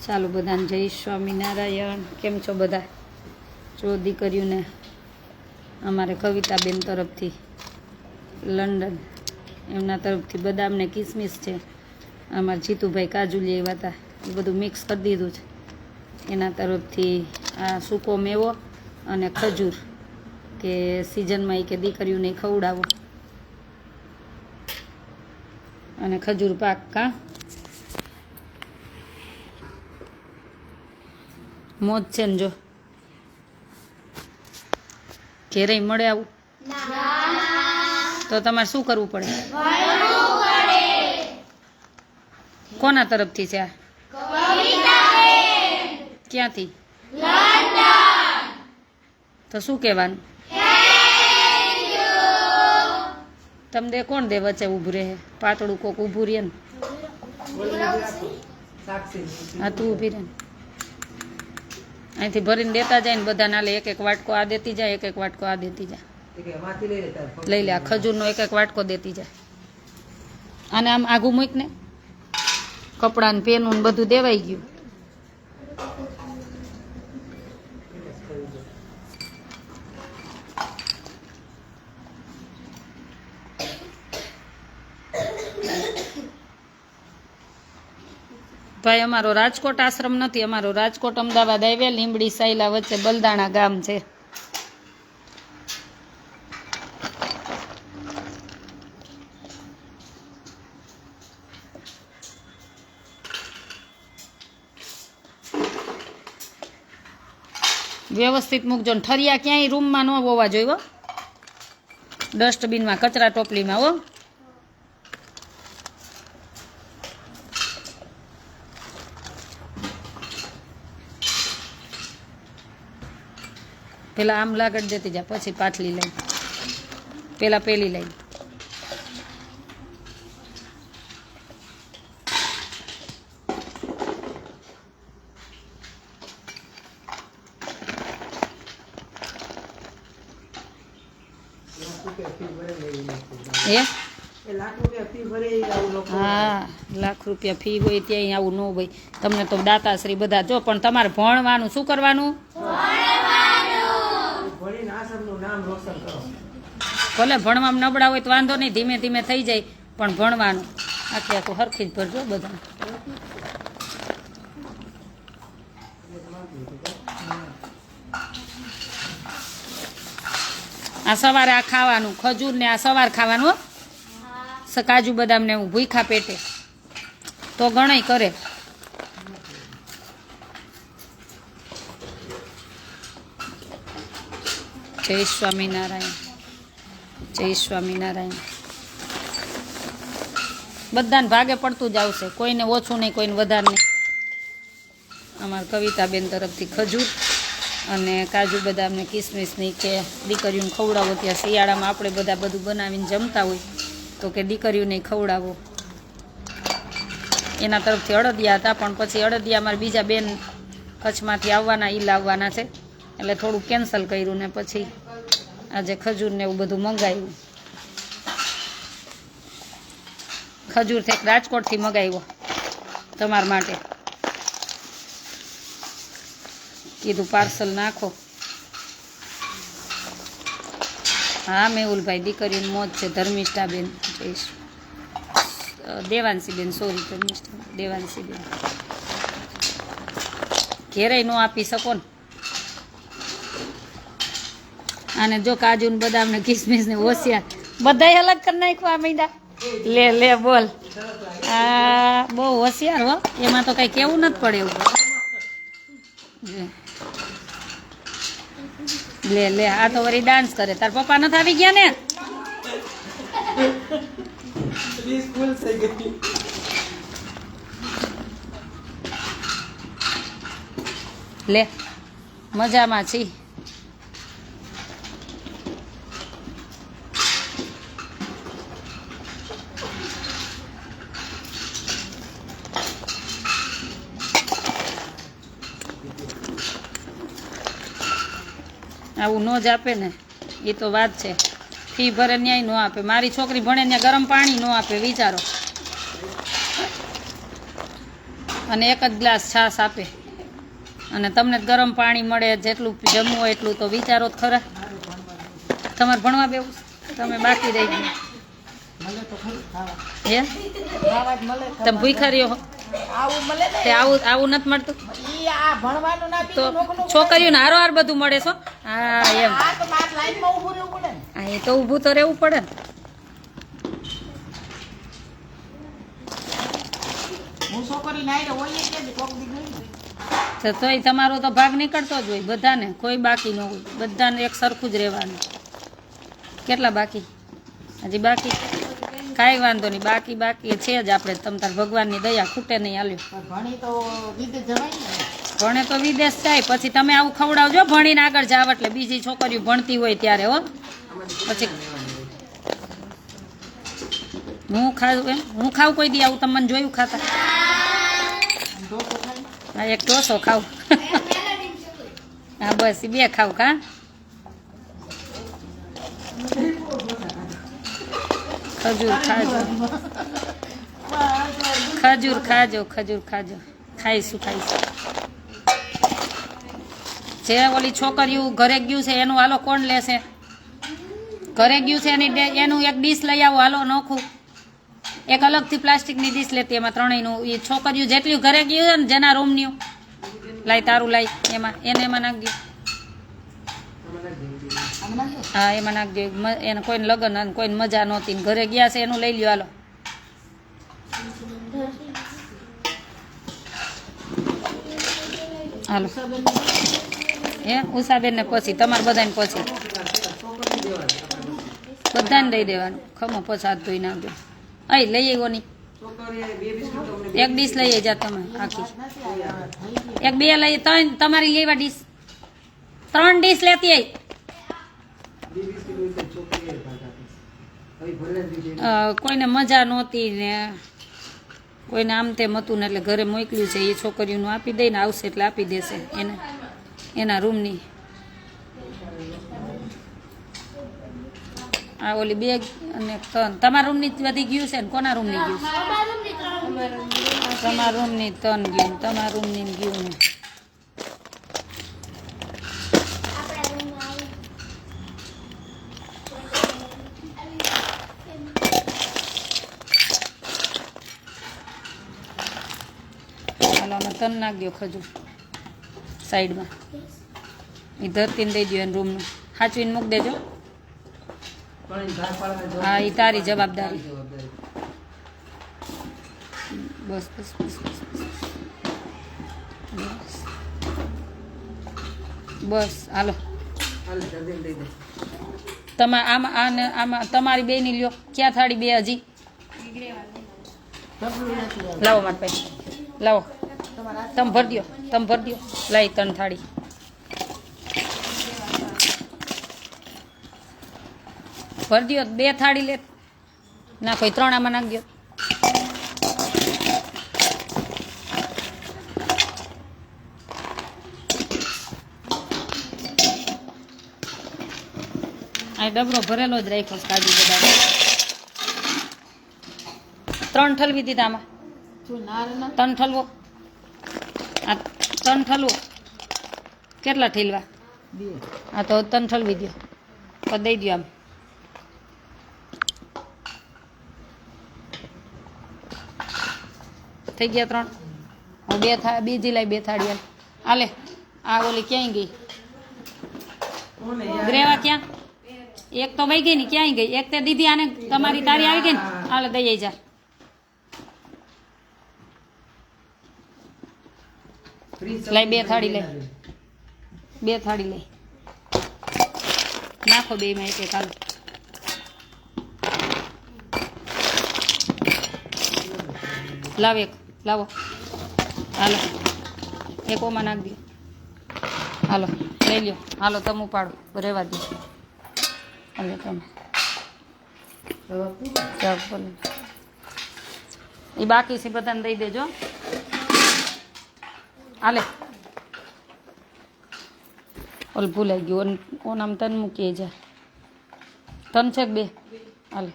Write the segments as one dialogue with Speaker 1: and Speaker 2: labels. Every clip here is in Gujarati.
Speaker 1: ચાલો બધાને જય સ્વામિનારાયણ. કેમ છો બધા? જો દીકરીઓને અમારે કવિતાબેન તરફથી લંડન એમના તરફથી બદામને કિસમિસ છે. અમારા જીતુભાઈ કાજુ લઈ આવ્યા હતા, એ બધું મિક્સ કરી દીધું છે. એના તરફથી આ સૂકો મેવો અને ખજૂર કે સિઝનમાં એ કે દીકરીઓને ખવડાવો અને ખજૂર પાક કા મોજ છે ને. જો ઘેરે મળે આવું તો તમારે શું કરવું પડે? કોના તરફથી છે આ? ક્યાંથી? તો શું કહેવાનું? તમને કોણ દે વચ્ચે ઊભું રહે? પાતળું કોક ઊભું રહે ને. હા તું ઊભી રહે ને. અહીંથી ભરીને દેતા જાય ને બધા નાલે એક એક વાટકો આ દેતી જાય, એક એક વાટકો આ દેતી જાય. લઈ લે આ ખજૂરનો એક એક વાટકો દેતી જાય. અને આમ આઘું મૂક ને, કપડાં ને પેનું બધું દેવાઈ ગયું. ભાઈ અમારો રાજકોટ આશ્રમ નથી, અમારો રાજકોટ અમદાવાદ હાઈવે લીંબડી સાયલા વચ્ચે બલદાણા ગામ છે. વ્યવસ્થિત મૂકજો ને ઠરિયા ક્યાંય રૂમમાં ન હોવા જોઈએ, ડસ્ટબિનમાં કચરા ટોપલીમાં હો. પેલા આમ લાગડ દેતી જા, પછી પાછલી લાઈન, પેલા પેલી લાઈન. હા, લાખ રૂપિયા ફી હોય ત્યાં આવું ન હોય. તમને તો દાતાશ્રી બધા જો, પણ તમારે ભણવાનું શું કરવાનું? ભલે ભણવામાં નબળા હોય તો વાંધો નહીં, ધીમે ધીમે થઈ જાય, પણ ભણવાનું આખી આખું હરખી જ ભરજો બધા. આ સવારે આ ખાવાનું ખજૂર ને આ સવાર ખાવાનું હો. કાજુ બદામ ને હું ભૂખા પેટે તો ગણાય કરે. જય સ્વામિનારાયણ, જય સ્વામિનારાયણ. બધાને ભાગે પડતું જ આવશે, કોઈને ઓછું નહીં, કોઈને વધારે નહીં. અમારા કવિતાબેન તરફથી ખજૂર અને કાજુ બદામ ને કિસમિસની કે દીકરીઓને ખવડાવો. ત્યાં શિયાળામાં આપણે બધા બધું બનાવીને જમતા હોય તો કે દીકરીઓને ખવડાવો. એના તરફથી અડદિયા હતા, પણ પછી અડદિયા અમારા બીજા બેન કચ્છમાંથી આવવાના, ઈ લાવવાના છે એટલે થોડું કેન્સલ કર્યું ને પછી આજે ખજૂર ને એવું બધું મંગાવ્યું. ખજૂર થી રાજકોટથી મંગાવ્યો તમારા માટે. કીધું પાર્સલ નાખો. હા મેહુલભાઈ, દીકરીની મોજ છે. ધર્મિષ્ઠાબેન, દેવાંશીબેન, સોરી ધર્મિષ્ઠા, દેવાંશીબેન. ઘેરે ન આપી શકો ને. અને જો કાજુ ને બદામ ને કિસમિસ ને હોશિયાર બધાય અલગ કરી નાખવા માંડ્યા. લે લે બોલ, આ બહુ હોશિયાર હો, એમાં તો કઈ કેવું નથી પડે એવું. લે લે આ તો વળી ડાન્સ કરે. તાર પપ્પા નથી આવી ગયા ને? લે મજામાં છી. આવું ન જ આપે ને, એ તો વાત છે. ફી ભરે ન્યાય ન આપે. મારી છોકરી ભણે ત્યાં ગરમ પાણી ન આપે, વિચારો. અને એક જ ગ્લાસ છાશ આપે અને તમને ગરમ પાણી મળે, જેટલું જમવું હોય એટલું. તો વિચારો જ ખરા. તમારે ભણવા બેવું તમે બાકી રહી ગયું હે? તમે ભૂખા રહ્યો તે આવું નથી મળતું તો છોકરીઓને હારોહાર બધું મળે છો. હા એમ હા એ તો ઊભું તો રહેવું પડે ને. તોય તમારો તો ભાગ નીકળતો જ હોય બધાને, કોઈ બાકી ન હોય, બધાને એક સરખું જ રહેવાનું. કેટલા બાકી? હજી બાકી કાંઈ વાંધો નહીં, બાકી છે જ. આપણે તમ તાર ભગવાનની દયા ખૂટે નહીં. હાલ્યું ભણે તો વિદેશ જાય, પછી તમે આવું ખવડાવજો ભણીને આગળ જાવ એટલે બીજી છોકરીઓ ભણતી હોય ત્યારે. હો પછી હું ખાઉં કોઈ દી આવું? તમે મને જોયું ખાતા? હા એક ઢોસો ખાવું. હા બસ 2 ખાવું. કા ખજૂર ખાજો. ખાઈશું. જે ઓલી છોકરીઓ ઘરે ગયું છે એનું હાલો કોણ લેશે? ઘરે ગયું છે એનું એક ડીશ લઈ આવો હાલો નોખું. એક અલગથી પ્લાસ્ટિકની ડીશ લેતી, એમાં 3યનું. એ છોકરીઓ જેટલી ઘરે ગયું છે ને જેના રૂમની, લાઈ તારું લાઈ એમાં નાખજો. હા એમાં નાખજો. એને કોઈને લગ્ન કોઈને મજા નહોતી, ઘરે ગયા છે એનું લઈ લ્યો હાલો. હાલો હે ઉષાબેન ને પછી તમારે બધાને પછી બધાને દઈ દેવાનું. ખમો પછી હાથ ધોઈ નાખજો. અહીં લઈ આવ્યો નહીં, એક ડીશ લઈ જા તમે આખી. 1 2 લઈ 3 તમારી લેવા ડીશ, 3 ડીશ લેતી આવી. કોઈને મજા નહોતી ને કોઈને આમ તેમ હતું ને એટલે ઘરે મોકલ્યું છે. એ છોકરીઓનું આપી દઈને આવશે એટલે આપી દેશે એને એના રૂમની. આ ઓલી 2 અને 3 તમારા રૂમની વધી ગયું છે ને? કોના રૂમની ગયું? તમારા રૂમની 3 ગયું, તમારા રૂમની ગયું ને. તન નાખજો ખજૂર સાઈડમાં. એ ધરતીને દઈ દો એને રૂમનું. સાચવીને મૂકી દેજો. હા એ તારી જવાબદારી. બસ હાલો. આમાં તમારી 2ની લ્યો. ક્યાં થાળી 2 હજી? લાવો મારા પાસે, લાવો. તમે ભરી દો. લાવી 3 થાળી. ભરી દો 2 થાળી લે. ના કોઈ 3 આમાં નાખી દો. આ ડબરો ભરેલો જ રાખ્યો કાજુ બદામ. 3 ઠલવી દીધા આમાં. 3 ઠલવો. આ 3 ઠલવો. કેટલા ઠેલવા? 2. હા તો 3 ઠલવી દો. તો દઈ દો આમ. થઈ ગયા 3. હવે બીજી લાવી 2 થાળી. હાલે આ ઓલી ક્યાંય ગઈ? ગ્રેવા ક્યાં? એક તો વહી ગઈ ને, ક્યાંય ગઈ? એક તે દીધી આને તમારી તારી આવી ગઈ ને. હાલે દઈ જા. લઈ 2 થાળી લઈ. 2 થાળી લઈ નાખો 2 માં એક હાલો. લાવ એક લાવો. હાલો એક ઓમાં નાખ દો. હાલો લઈ લ્યો. હાલો તમે ઉપાડો. રહેવા દો. હાલો તમે એ બાકી છે બધાને દઈ દેજો. હાલે ઓલ ભૂલાઈ ગયું. ઓનામ તન મૂકીએ જા. 3 છે 2? હાલે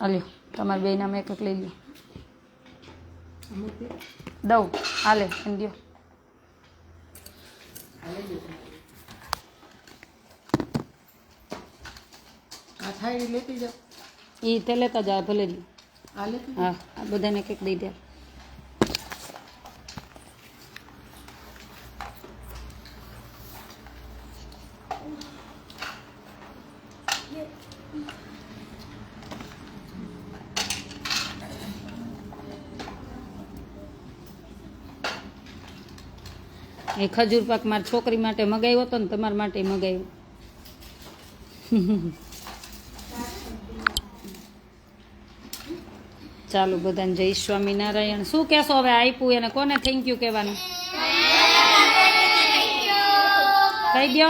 Speaker 1: હાલ્યો તમારે 2 નામ એક લઈ લ્યો. દઉં હાલે એમ દો. એ તે લેતા જાય ભલે જ. હા આ બધાને કંઈક દઈ દે. એ ખજૂર પાક મારી છોકરી માટે મગાવ્યો હતો ને તમારા માટે મગાવ્યો. ચાલો બધાને જય સ્વામિનારાયણ. શું કહેશો હવે? આપ્યું એને કોને થેન્ક યુ કહેવાનું? કહી દો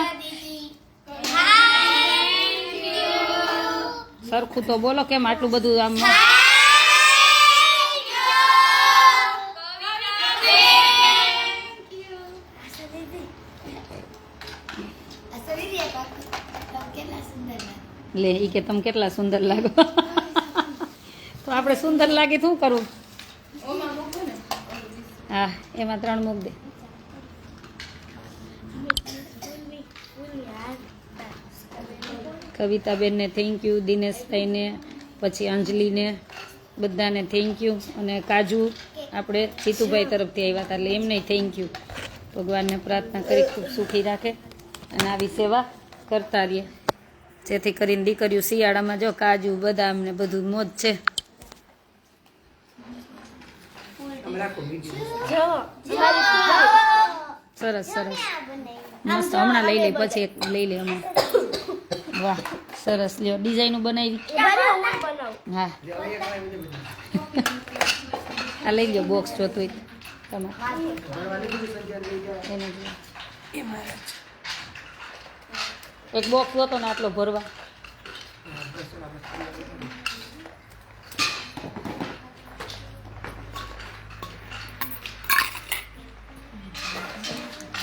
Speaker 1: સરખું તો બોલો. કેમ આટલું બધું આમ? લે ઈ કે તમે કેટલા સુંદર લાગો. તો આપણે સુંદર લાગી શું કરવું? હા એમાં 3 મૂક દે. કવિતાબેનને થેન્ક યુ, દિનેશભાઈને, પછી અંજલિને, બધાને થેન્ક યુ. અને કાજુ આપણે જીતુભાઈ તરફથી આવ્યા હતા એટલે એમને થેન્ક યુ. ભગવાનને પ્રાર્થના કરી ખૂબ સુખી રાખે અને આવી સેવા કરતા રહીએ, જેથી કરીને દીકરીઓ શિયાળામાં જો કાજુ બદામ ને બધું મોજ છે. સરસ સરસ મસ્ત. હમણાં લઈ લે પછી એક લઈ લે હમણાં. વાહ સરસ. લ્યો ડિઝાઇનો બનાવી. હા આ લઈ લો બોક્સ જોતું હોય તમારે. એક બોક્સ હતો ને આટલો ભરવા.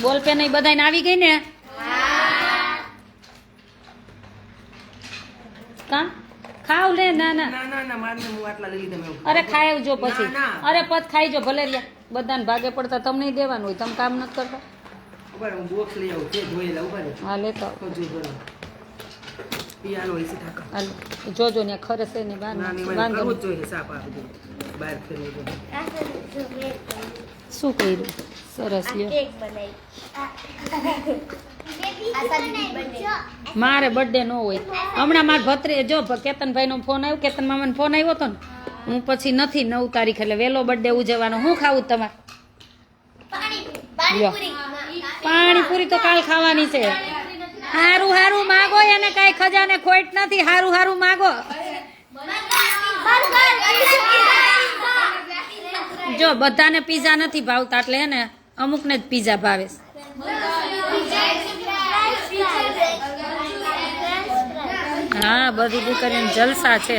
Speaker 1: બોલ પેન નહીં બધાને આવી ગઈ ને? કા ખાવ લે. ના ના અરે ખાઈ જો પછી. અરે પત ખાઈ જો ભલે રહ્યા. બધાને ભાગે પડતા તમને નહીં દેવાનું હોય. તમે કામ નથી કરતા. હા લેતો જોજો ને ખરશે ને શું કર્યું? સરસ લ્યો. મારે બર્થડે ન હોય. હમણાં મારા ભત્રે જો કેતનભાઈ નો ફોન આવ્યો, કેતન મામાનો ફોન આવ્યો હતો ને, હું પછી નથી 9 તારીખ એટલે વહેલો બર્થડે ઉજવવાનો. હું ખાવું તમારે? પાણીપુરી તો કાલ ખાવાની છે. હારું હારું માગો, એને કઈ ખજાને ખોટ નથી. હારું હારું માગો. જો બધાને પીઝા નથી ભાવતા એટલે એને અમુકને જ પીઝા ભાવે. હા બધી દીકરીઓને જલસા છે.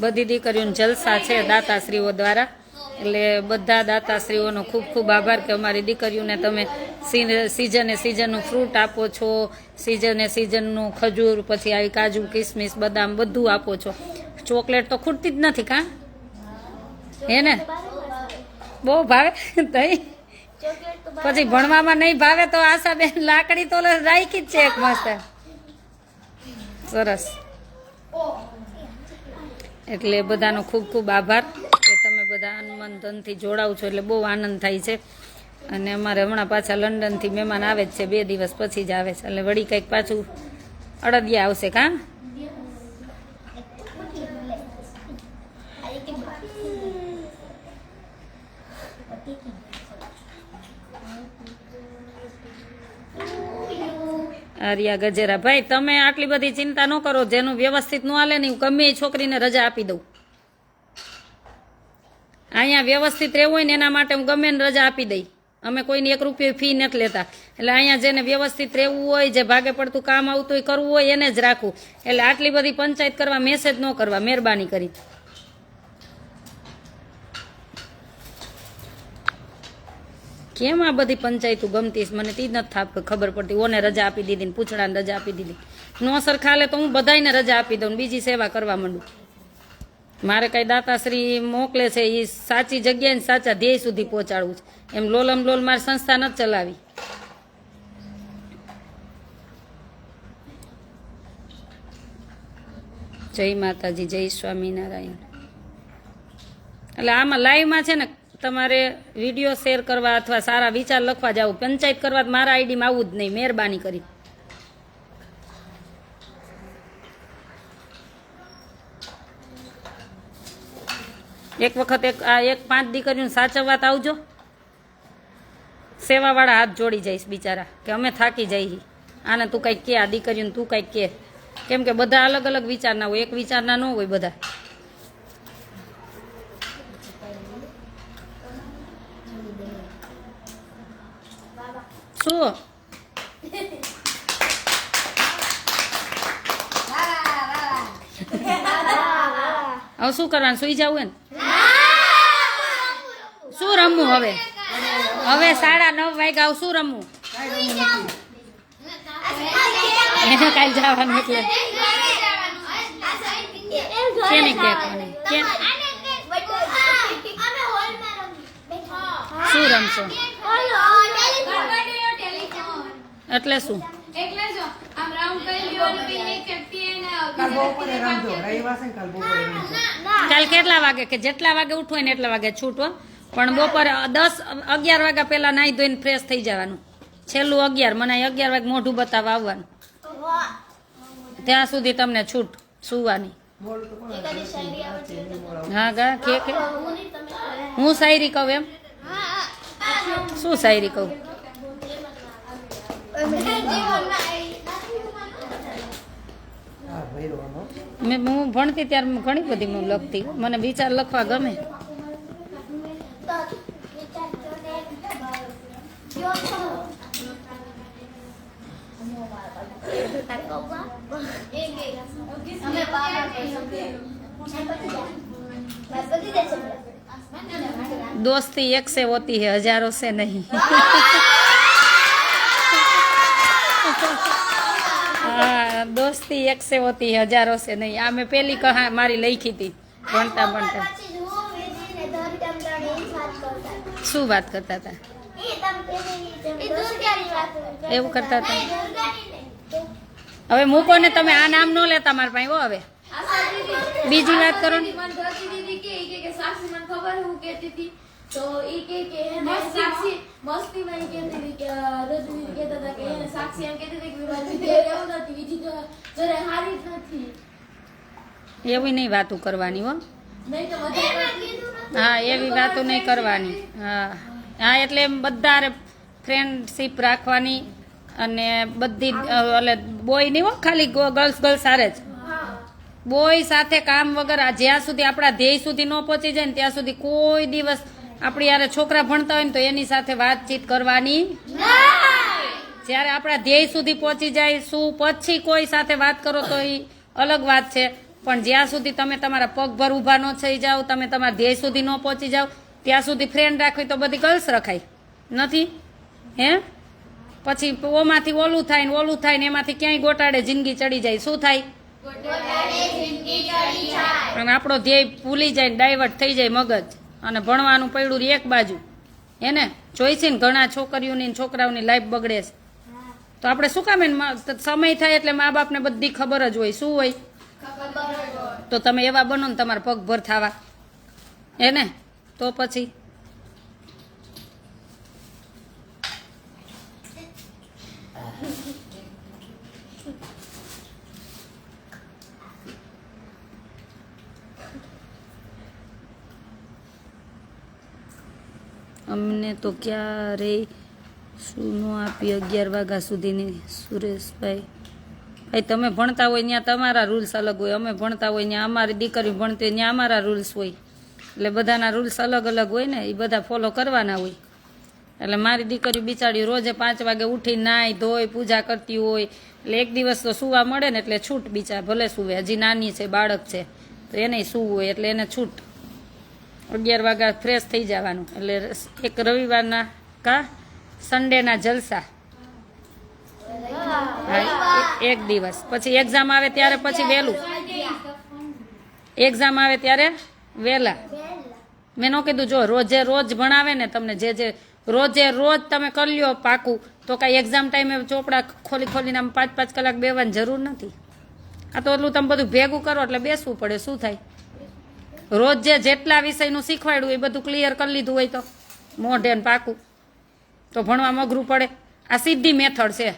Speaker 1: બધી દીકરીઓને જલસા છે દાતાશ્રીઓ દ્વારા. એટલે બધા દાતાશ્રીઓનો ખૂબ ખૂબ આભાર કે અમારી દીકરીઓને તમે સિઝને સિઝનનું ફ્રૂટ આપો છો, સિઝને સિઝનનું ખજૂર, પછી આવી કાજુ કિસમિસ બદામ બધું આપો છો. ચોકલેટ તો ખૂટતી જ નથી. કાં હે ને? બહુ ભાવે. તઈ પછી ભણવામાં નહીં ભાવે તો આશાબેન લાકડી તો રાખી જ છે એક મસ્ત. સરસ. એટલે બધાનો ખૂબ ખૂબ આભાર કે તમે બધા હનુમાન ધનથી જોડાવ છો. એટલે બહુ આનંદ થાય છે. અને અમારે હમણાં પાછા લંડનથી મહેમાન આવે જ છે. 2 દિવસ પછી જ આવે છે. એટલે વળી કંઈક પાછું અડદિયા આવશે. કાં આર્યા ગજેરા ભાઈ તમે આટલી બધી ચિંતા ન કરો. જેનું વ્યવસ્થિત ન હાલે ને હું ગમે એ છોકરીને રજા આપી દઉં. અહીંયા વ્યવસ્થિત રહેવું હોય ને એના માટે હું ગમે એને રજા આપી દઈ. અમે કોઈને 1 રૂપિયો ફી નથી લેતા. એટલે અહીંયા જેને વ્યવસ્થિત રહેવું હોય, જે ભાગે પડતું કામ આવતું હોય કરવું હોય એને જ રાખવું. એટલે આટલી બધી પંચાયત કરવા મેસેજ ન કરવા મહેરબાની કરી. કેમ આ બધી પંચાયતું ગમતી મને તી નથી ખબર પડતી. ઓને રજા આપી દીધી ને પૂછડાને રજા આપી દીધી. નો સરખા લે તો હું બધાને રજા આપી દઉં બીજી સેવા કરવા માંડું. મારે કઈ દાતાશ્રી મોકલે છે એ સાચી જગ્યાએ ને સાચા ધ્યેય સુધી પહોંચાડવું છે. એમ લોલમ લોલ મારી સંસ્થા નથી ચલાવી. જય માતાજી, જય સ્વામિનારાયણ. એટલે આમાં લાઈવમાં છે ને તમારે વિડીયો શેર કરવા અથવા સારા વિચાર લખવા જાવ, પંચાયત કરવા મારા આઈડીમાં આવવું જ નહીં, મહેરબાની કરી. એક વખત એક 5 દીકરીઓને સાચવવા આવજો. સેવાવાળા હાથ જોડી જઈશ બિચારા કે અમે થાકી જઈએ, આને તું કંઈક કે, આ દીકરીઓને તું કંઈક કે. કેમ કે બધા અલગ અલગ વિચારના હોય, એક વિચારના ન હોય બધા. શું હવે શું કરવાનું? સુઈ જવું ને? શું રમવું હવે? હવે 9:30 વાગ્યા, હવે શું રમવું? એને કાલે જવાનું એટલે કેને કે શું રમશો? એટલે શું? કાલ કેટલા વાગે? કે જેટલા વાગે ઉઠવું હોય ને એટલા વાગે છૂટો, પણ બપોરે 10-11 વાગ્યા પહેલા નાહી ધોઈને ફ્રેશ થઈ જવાનું. છેલ્લું 11, મને 11 વાગે મોઢું બતાવવા આવવાનું. ત્યાં સુધી તમને છૂટ સુવાની. હા ગા કે હું શાયરી કહું એમ? શું શાયરી કહું? હું ભણતી ત્યારે ઘણી બધી હું લખતી, મને વિચાર લખવા ગમે. दोस्ती एक से होती है, हजारों से नहीं. हाँ, दोस्ती एक से होती है, हजारों से नहीं. આ મેં પેલી કહા મારી લખી હતી ભણતા ભણતા. શું વાત કરતા હતા? એવું કરતા હતા? હવે મૂકો ને તમે, આ નામ ન લેતા મારા પાસે. હવે બીજી વાત કરો ને. તો એ કે સાક્ષી મસ્તી માં કહેતી હતી કે રજની કહેતા હતા કે એને સાક્ષી એમ કહેતી હતી કે મારી વિદ્યા એવું નથી, બીજી તો જરે હારી જ નથી. એવી નહીં વાતો કરવાની હો. નહીં તો હા, એવી વાતો નહીં કરવાની. હા હા, એટલે બધા ફ્રેન્ડશીપ રાખવાની અને બધી એટલે બોય નહીં હો, ખાલી ગર્લ્સ સારે જ. બોય સાથે કામ વગર જ્યાં સુધી આપણા ધ્યેય સુધી ન પહોંચી જાય ને ત્યાં સુધી કોઈ દિવસ આપણી યારે છોકરા ભણતા હોય ને તો એની સાથે વાતચીત કરવાની. જ્યારે આપણા ધ્યેય સુધી પહોંચી જાય શું પછી કોઈ સાથે વાત કરો તો એ અલગ વાત છે, પણ જ્યાં સુધી તમે તમારા પગભર ઊભા ન થઈ જાઓ, તમે તમારા ધ્યેય સુધી ન પહોંચી જાઓ ત્યાં સુધી ફ્રેન્ડ રાખવી તો બધી ગર્લ્સ રખાય નથી હે. પછી ઓમાંથી ઓલું થાય ને ઓલું થાય ને એમાંથી ક્યાંય ગોટાડે જિંદગી ચડી જાય. શું થાય? અને આપણો ધ્યેય ભૂલી જાય ને ડાયવર્ટ થઈ જાય મગજ, અને ભણવાનું પડ્યું એક બાજુ એને જોઈ છે ને. ઘણા છોકરીઓની છોકરાઓની લાઈફ બગડે છે, તો આપણે શું કામ? સમય થાય એટલે મા બાપને બધી ખબર જ હોય. શું હોય? તો તમે એવા બનો ને તમારા પગભર થવા એને, તો પછી અમને તો ક્યારેય શું ન આપી 11 વાગ્યા સુધીની. સુરેશભાઈ, ભાઈ તમે ભણતા હોય ત્યાં તમારા રૂલ્સ અલગ હોય, અમે ભણતા હોય ત્યાં અમારી દીકરી ભણતી હોય ત્યાં અમારા રૂલ્સ હોય. એટલે બધાના રૂલ્સ અલગ અલગ હોય ને, એ બધા ફોલો કરવાના હોય. એટલે મારી દીકરી બિચારી રોજે 5 વાગે ઉઠી નાય ધોઈ પૂજા કરતી હોય, એટલે એક દિવસ તો સુવા મળે ને એટલે છૂટ. બિચાર ભલે સુવે, હજી નાની છે, બાળક છે, તો એને સૂવું હોય એટલે એને છૂટ. 11 વાગ્યા ફ્રેશ થઈ જવાનું. એટલે એક રવિવારના સન્ડેના જલસા. એક દિવસ પછી એક્ઝામ આવે ત્યારે પછી વહેલું એક્ઝામ આવે ત્યારે વહેલા. મેં ન કીધું જો રોજે રોજ ભણાવે ને તમને જે રોજે રોજ તમે કરી લ્યો પાકું તો કાંઈ એક્ઝામ ટાઈમે ચોપડા ખોલીને આમ 5-5 કલાક બેવાની જરૂર નથી. આ તો એટલું તમે બધું ભેગું કરો એટલે બેસવું પડે. શું થાય? રોજ જેટલા વિષયનું શીખવાડ્યું એ બધું ક્લિયર કરી લીધું હોય તો મોઢે ને પાકું તો ભણવામાં અઘરું પડે. આ સીધી મેથડ છે.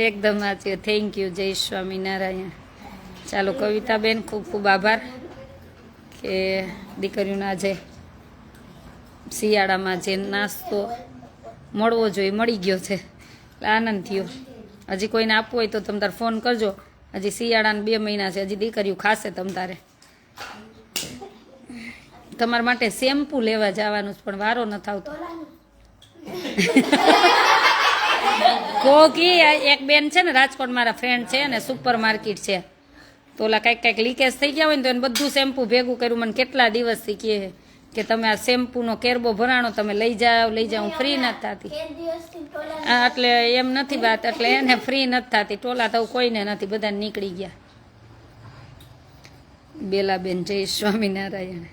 Speaker 1: એકદમ સાચી. Thank you. જય સ્વામિનારાયણ. ચાલો કવિતાબેન, ખૂબ ખૂબ આભાર કે દીકરીઓના આજે શિયાળામાં જે નાસ્તો મળવો જોઈએ મળી ગયો છે એટલે આનંદ થયો. હજી કોઈને આપવું હોય તો તમે તારે ફોન કરજો. હજી શિયાળાના 2 મહિના છે, હજી દીકરીઓ ખાશે. તમ તારે તમારા માટે શેમ્પુ લેવા જવાનું છે પણ વારો નથી આવતો. કોકી એક બેન છે ને રાજકોટ, મારા ફ્રેન્ડ છે ને સુપર માર્કેટ છે, તો ઓલા કંઈક લીકેજ થઈ ગયા હોય ને તો એને બધું શેમ્પુ ભેગું કર્યું. મને કેટલા દિવસથી કહે કે તમે આ શેમ્પૂનો કેરબો ભરાણો, તમે લઈ જાઓ. હું ફ્રી નથી થતી. હા, એટલે એમ નથી વાત, એટલે એને ફ્રી નથી થતી. ટોલા થવું કોઈને નથી, બધા નીકળી ગયા. બેલાબેન, જય સ્વામિનારાયણ.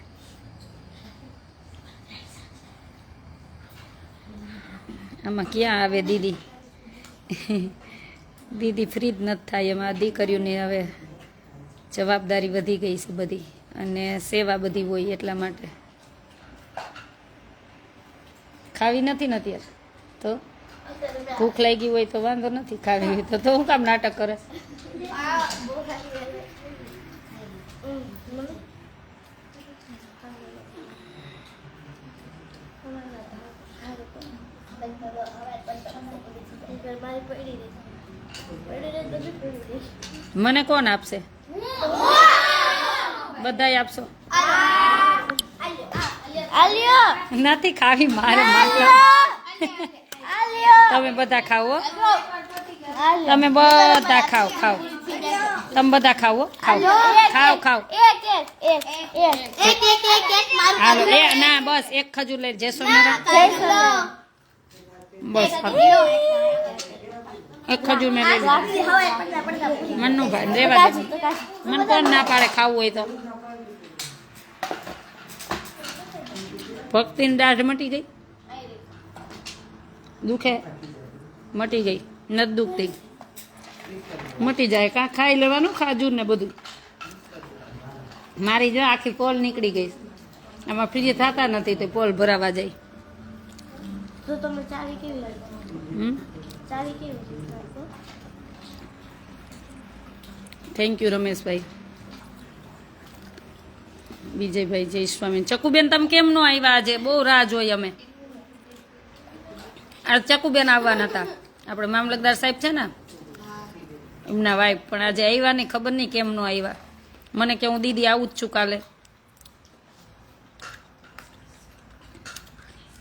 Speaker 1: આમાં ક્યાં આવે દીદી? દીદી ફ્રી જ નથી થાય. એમાં દીકરીઓની હવે જવાબદારી વધી ગઈ છે બધી, અને સેવા બધી હોય એટલા માટે. ખાવી નથી ને અત્યારે તો ભૂખ લાગી હોય તો વાંધો નથી, ખાવી હોય તો હું કામ નાટક કરે? મને કોણ આપશે? બધાય આપશો? નથી ખાવી મારે. તમે બધા ખાઓ, તમે બધા ખાઓ. તમે બધા ખાઓ. ખાઓ. હાલો. ના બસ એક ખજૂર લઈ જશો. બસ એક ખજૂર મેં લઈ લીધું. મનનું ભાઈ રેવા દે. મને કોણ ના પાડે ખાવું હોય તો? ભક્તિની દાઢ મટી ગઈ? દુખે? મટી ગઈ? નથી દુખતી? મટી જાય. કાં ખાઈ લેવાનું ખાજૂર ને બધું. મારી જો આખી પોલ નીકળી ગઈ. આમાં ફ્રી થતા નથી તો પોલ ભરાવા જાય. Thank you Rameshbhai. વિજયભાઈ, જય સ્વામી. ચકુબેન તમે કેમ નો આવ્યા આજે? બહુ રાહ જોઈ અમે. આ ચકુબેન આવવાના હતા, આપણે મામલતદાર સાહેબ છે ને એમના વાઈફ, પણ આજે આવ્યા નહીં. ખબર નહીં કેમ નો આવ્યા. મને કે હું દીદી આવું જ છું કાલે.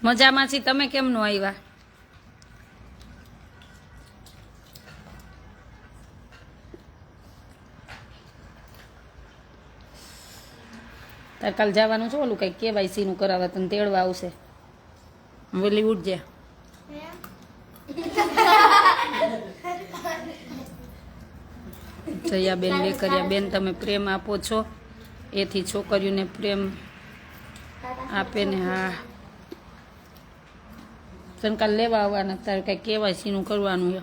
Speaker 1: મજામાં છી. તમે કેમ નો આવ્યા? તાર કાલ જવાનું છે ઓલું કંઈક KYC નું કરાવવા, તને તેડવા આવશે. વેલી ઉઠજે. જયાબેન વેકરિયા બેન, તમે પ્રેમ આપો છો એથી છોકરીઓને પ્રેમ આપે ને. હા, તને કાલ લેવા આવવાના. તારે કંઈક KYC નું કરવાનું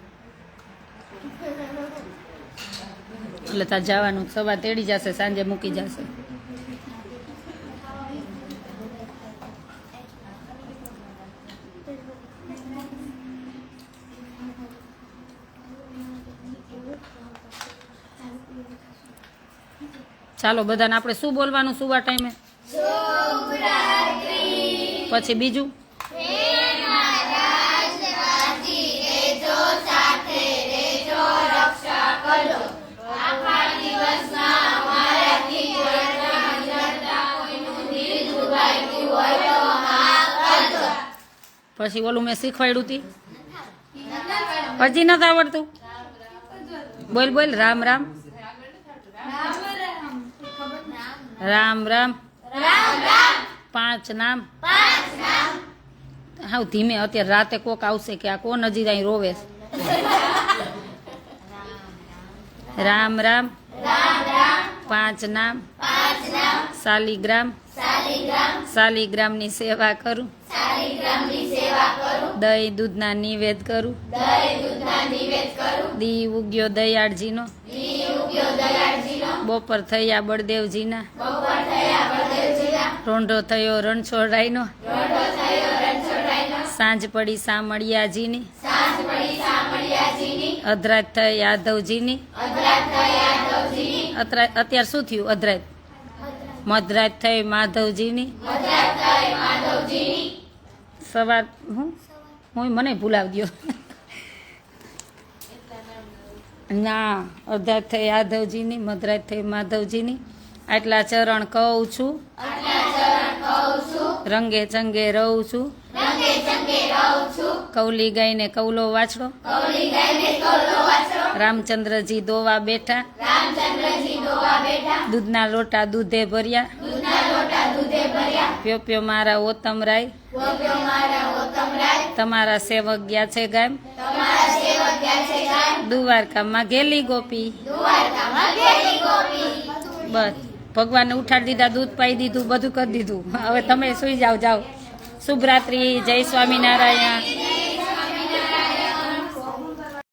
Speaker 1: એટલે તાર જવાનું. સવાર તેડી જશે, સાંજે મૂકી જશે. ચાલો બધાને આપણે શું બોલવાનું સુવા ટાઈમે? પછી બીજું પછી ઓલું મેં શીખવાડ્યું હતી, હજી નથી આવડતું. બોલ. રામ રામ. રામ રામ. પાંચ નામ હાવ ધીમે, અત્યારે રાતે કોક આવશે કે આ કોણ હજી અહીં રોવે છે. રામ રામ પાંચ નામ શાલિગ્રામ શાલિગ્રામની સેવા કરું, દહીં દૂધના નિવેદ કરું, દી ઉગ્યો દયાળજીનો, બપોર થયા બળદેવજીના, રોંઢો થયો રણછોડરાયનો, સાંજ પડી સામળિયાજીની, અધરાત થઈ યાદવજીની. અત્યારે શું થયું? અધરાત મધરાત થઈ માધવજીની. સવાર હું મને ભૂલાવી દો. ના, અધરાત થઈ યાદવજીની, મધરાત થઈ માધવજીની. આટલા ચરણ કહું છું, રંગે ચંગે રહું છું, કૌલી ગાયને કૌલો વાછડો, રામચંદ્રજી દોવા બેઠા, દૂધના લોટા દૂધે ભર્યા, પ્યો પ્યો મારા ઓતમરાય, તમારા સેવક ગયા છે ગામ, દ્વારકામાં ગેલી ગોપી. બસ ભગવાનને ઉઠાડી દીધા, દૂધ પાઈ દીધું, બધું કરી દીધું. હવે તમે સુઈ જાઓ. શુભરાત્રી, જય સ્વામિનારાયણ.